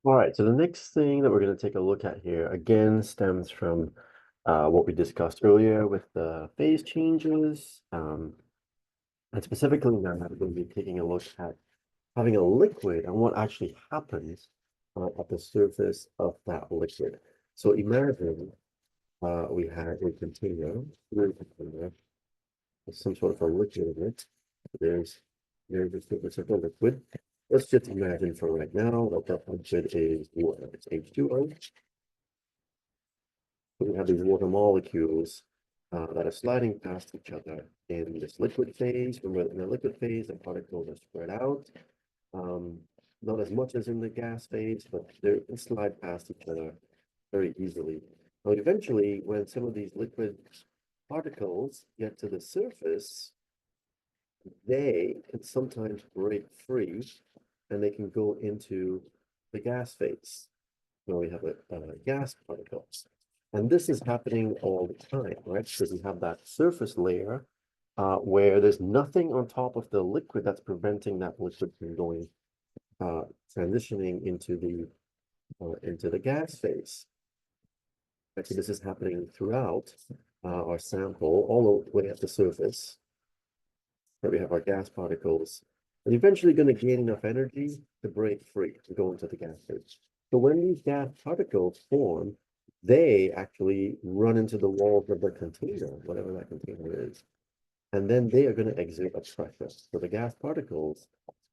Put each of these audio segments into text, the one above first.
All right, so the next thing that we're going to take a look at here again stems from what we discussed earlier with the phase changes. And specifically now, we're going to be taking a look at having a liquid and what actually happens at the surface of that liquid. So imagine we had a container, with some sort of a liquid in it. There's the surface of a liquid. Let's just imagine for right now that that liquid is water. It's H2O. We have these water molecules that are sliding past each other in this liquid phase. When we're in the liquid phase, the particles are spread out. Um, not as much as in the gas phase, but they slide past each other very easily. But eventually, when some of these liquid particles get to the surface, they can sometimes break free and they can go into the gas phase. Now we have a gas particles. And this is happening all the time, right? Because we have that surface layer where there's nothing on top of the liquid that's preventing that liquid from going transitioning into the gas phase. Actually, this is happening throughout our sample, all the way at the surface, where we have our gas particles, and eventually going to gain enough energy to break free to go into the gas phase. So when these gas particles form, they actually run into the walls of the container, whatever that container is, and then they are going to exert a pressure. So the gas particles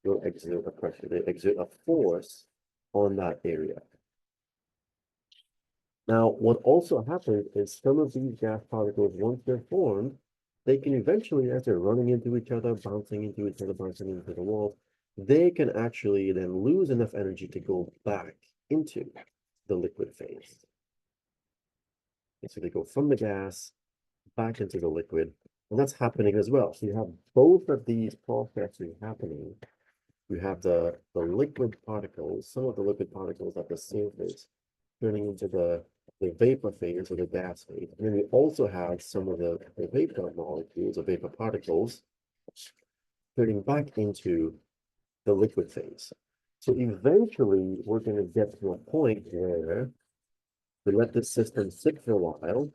will exert a pressure. They exert a force on that area. Now, what also happens is some of these gas particles, once they're formed, they can eventually, as they're running into each other, bouncing into each other, bouncing into the walls, they can actually then lose enough energy to go back into the liquid phase. And so they go from the gas back into the liquid, and that's happening as well. So you have both of these processes happening. You have the liquid particles, some of the liquid particles at the surface turning into the vapor phase or the gas phase. And then we also have some of the vapor molecules or vapor particles turning back into the liquid phase. So eventually we're going to get to a point where we let this system sit for a while.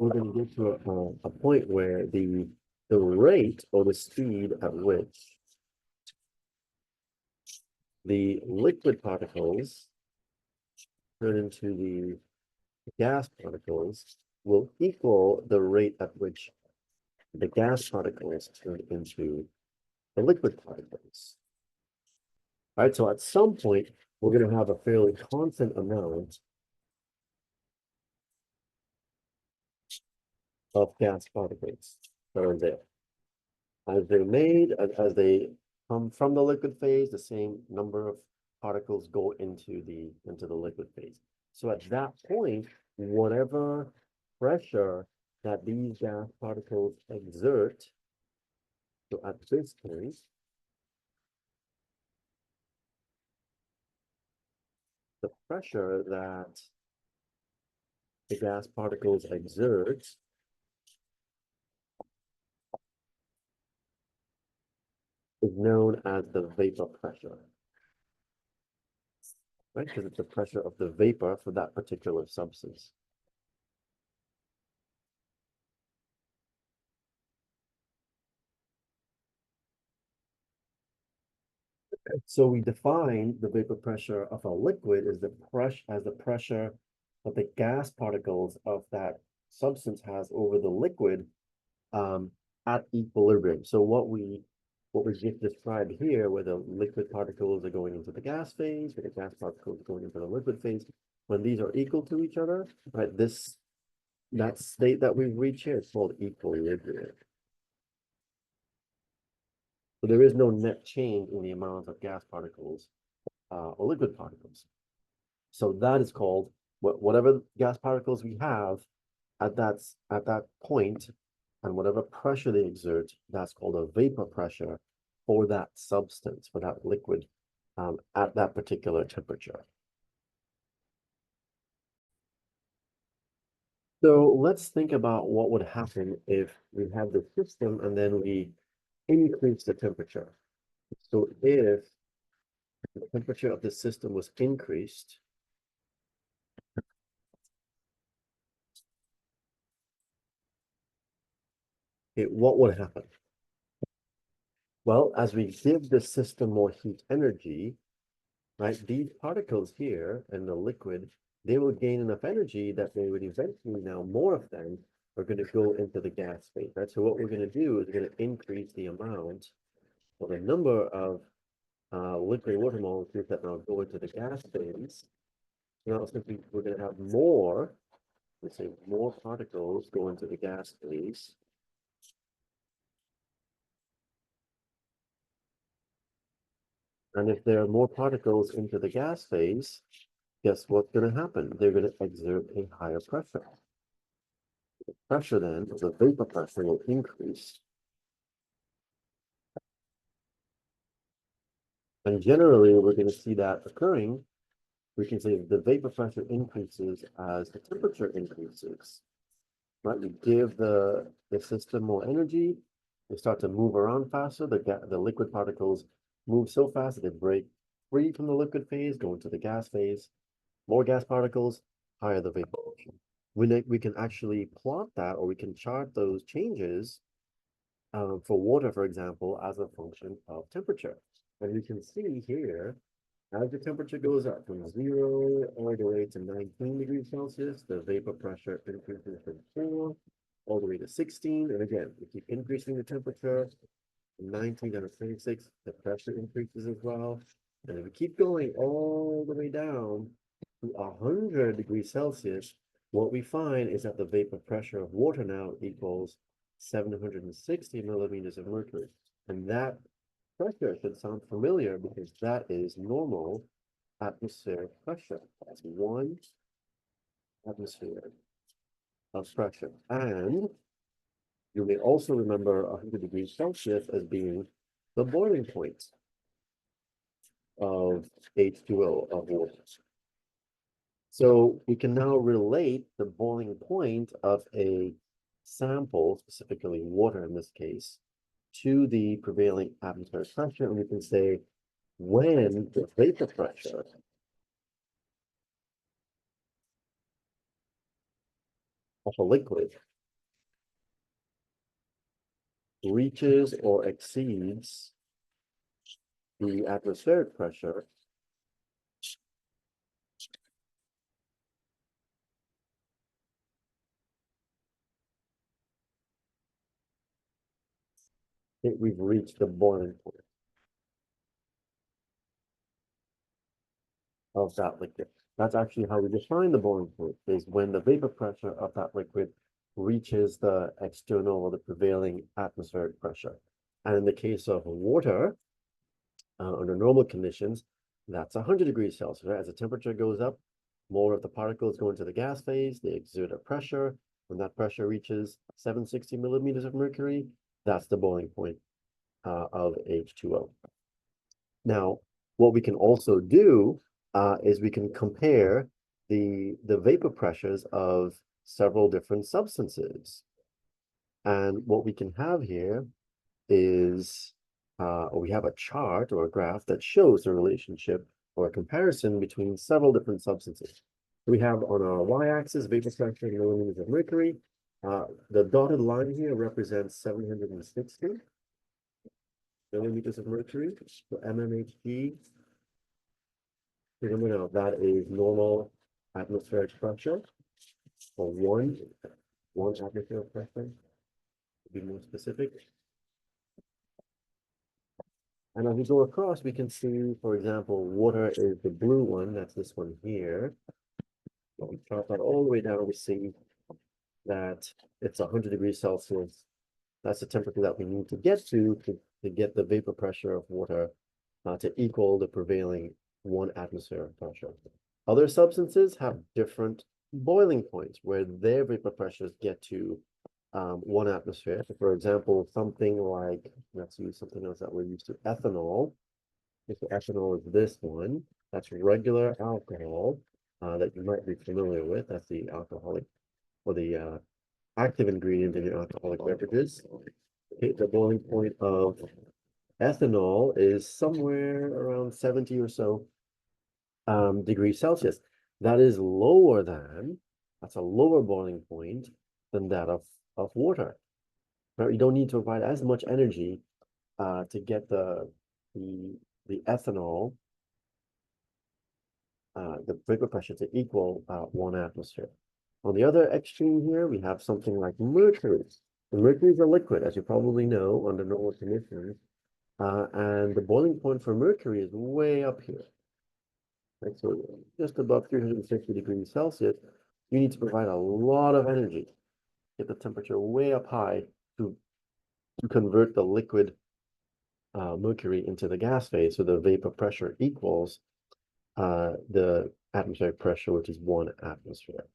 We're going to get to a point where the rate or the speed at which the liquid particles turn into the gas particles will equal the rate at which the gas particles turn into the liquid particles. All right, so at some point, we're going to have a fairly constant amount of gas particles that are there. As they're made, as they come from the liquid phase, the same number of particles go into the liquid phase. So at that point, whatever pressure that these gas particles exert, so at this point, the pressure that the gas particles exert is known as the vapor pressure, right? Because it's the pressure of the vapor for that particular substance. So we define the vapor pressure of a liquid as the pressure that the gas particles of that substance has over the liquid at equilibrium. So what we just described here, where the liquid particles are going into the gas phase, where the gas particles are going into the liquid phase, when these are equal to each other, right? That state that we've reached here is called equilibrium. So there is no net change in the amount of gas particles or liquid particles. So that is called whatever gas particles we have at that point, and whatever pressure they exert, that's called a vapor pressure for that substance, for that liquid, at that particular temperature. So let's think about what would happen if we have the system and then we increase the temperature. So if the temperature of the system was increased, what would happen? Well, as we give the system more heat energy, right, these particles here in the liquid, they will gain enough energy that they would eventually, now more of them are going to go into the gas phase, right? So what we're going to do is we're going to increase the amount or the number of liquid water molecules that now go into the gas phase. Now simply we're going to have more, let's say more particles go into the gas phase. And if there are more particles into the gas phase, guess what's going to happen? They're going to exert a higher pressure. The pressure then, the vapor pressure will increase. And generally, we're going to see that occurring. We can say the vapor pressure increases as the temperature increases. Right? We give the system more energy. They start to move around faster. The liquid particles move so fast that they break free from the liquid phase, go into the gas phase. More gas particles, higher the vapor pressure. We can actually plot that, or we can chart those changes for water, for example, as a function of temperature. And you can see here, as the temperature goes up from 0 all the way to 19 degrees Celsius, the vapor pressure increases from 4 all the way to 16. And again, we keep increasing the temperature from 19 down to 26, the pressure increases as well. And if we keep going all the way down to 100 degrees Celsius, what we find is that the vapor pressure of water now equals 760 millimeters of mercury. And that pressure should sound familiar because that is normal atmospheric pressure. That's 1 atmosphere of pressure. And you may also remember 100 degrees Celsius as being the boiling point of H2O, of water. So we can now relate the boiling point of a sample, specifically water in this case, to the prevailing atmospheric pressure. And we can say when the vapor pressure of a liquid reaches or exceeds the atmospheric pressure, we've reached the boiling point of that liquid. That's actually how we define the boiling point, is when the vapor pressure of that liquid reaches the external or the prevailing atmospheric pressure. And in the case of water, under normal conditions, that's 100 degrees Celsius. Right? As the temperature goes up, more of the particles go into the gas phase, they exert a pressure. When that pressure reaches 760 millimeters of mercury, that's the boiling point of H2O. Now, what we can also do is we can compare the vapor pressures of several different substances. And what we can have here is we have a chart or a graph that shows the relationship or a comparison between several different substances. We have on our y-axis vapor pressure in millimeters of mercury. The dotted line here represents 760 millimeters of mercury. So mmHg. Remember now, that is normal atmospheric pressure, or one atmospheric pressure, to be more specific. And as we go across, we can see, for example, water is the blue one. That's this one here. So we chart that all the way down. We see that it's 100 degrees Celsius. That's the temperature that we need to get to get the vapor pressure of water to equal the prevailing 1 atmospheric pressure. Other substances have different boiling points where their vapor pressures get to 1 atmosphere. So for example, something like, let's use something else that we're used to, ethanol. If the ethanol is this one, that's regular alcohol that you might be familiar with. That's the alcoholic or the active ingredient in your alcoholic beverages. Okay, the boiling point of ethanol is somewhere around 70 or so degrees Celsius. That is lower than, that's a lower boiling point than that of water. Right? You don't need to provide as much energy to get the ethanol, the vapor pressure to equal 1 atmosphere. On the other extreme here, we have something like mercury. The mercury is a liquid, as you probably know, under normal conditions. And the boiling point for mercury is way up here. Right? So just above 360 degrees Celsius, you need to provide a lot of energy, get the temperature way up high to convert the liquid mercury into the gas phase, so the vapor pressure equals the atmospheric pressure, which is 1 atmosphere.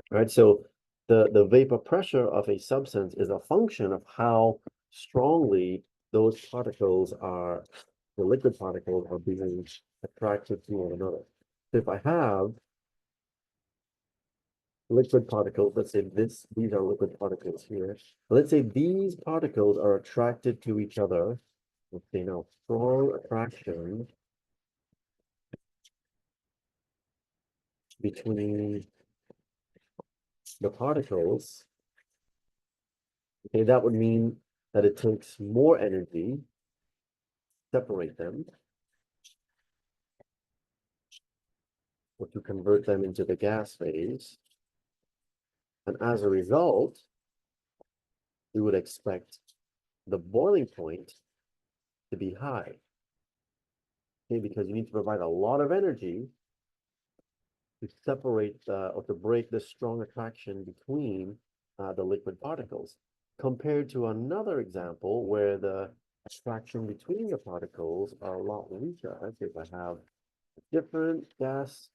Right? So the vapor pressure of a substance is a function of how strongly those particles are, the liquid particles are being attracted to one another. So if I have liquid particles, let's say these are liquid particles here. Let's say these particles are attracted to each other. Let's say now strong attraction between the particles. Okay, that would mean that it takes more energy to separate them or to convert them into the gas phase. And as a result, we would expect the boiling point to be high. Okay, because you need to provide a lot of energy to separate or to break the strong attraction between the liquid particles, compared to another example where the attraction between the particles are a lot weaker. Let's say if I have a different gas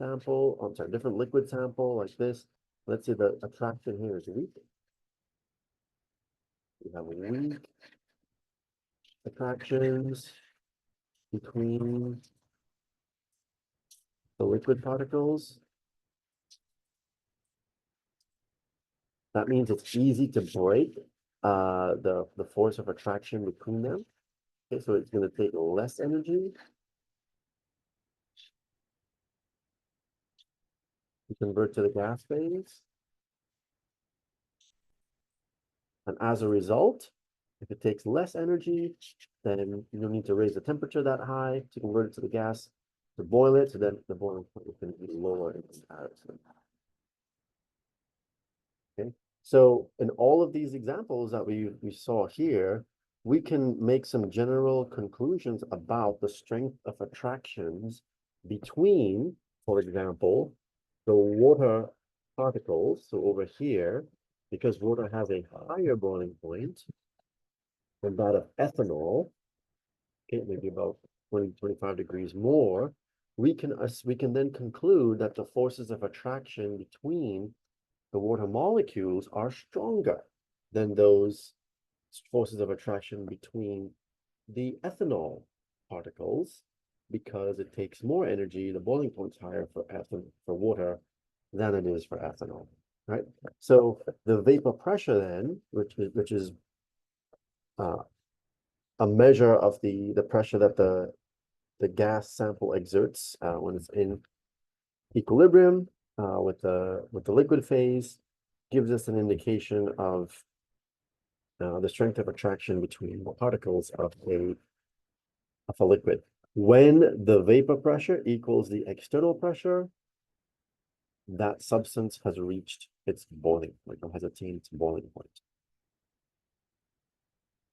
sample, I'm sorry, different liquid sample like this, let's say the attraction here is weak. We have weak attractions between the liquid particles. That means it's easy to break the force of attraction between them. Okay, so it's going to take less energy to convert to the gas phase. And as a result, if it takes less energy, then you don't need to raise the temperature that high to convert it to the gas, to boil it, so then the boiling point is going to be lower in comparison. Okay, so in all of these examples that we saw here, we can make some general conclusions about the strength of attractions between, for example, the water particles. So over here, because water has a higher boiling point than that of ethanol, okay, maybe about 20, 25 degrees more, we can then conclude that the forces of attraction between the water molecules are stronger than those forces of attraction between the ethanol particles, because it takes more energy, the boiling point's higher for water than it is for ethanol, right? So the vapor pressure then, which is a measure of the pressure that the gas sample exerts when it's in equilibrium with the liquid phase, gives us an indication of the strength of attraction between the particles of a liquid. When the vapor pressure equals the external pressure, that substance has reached its boiling point or has attained its boiling point.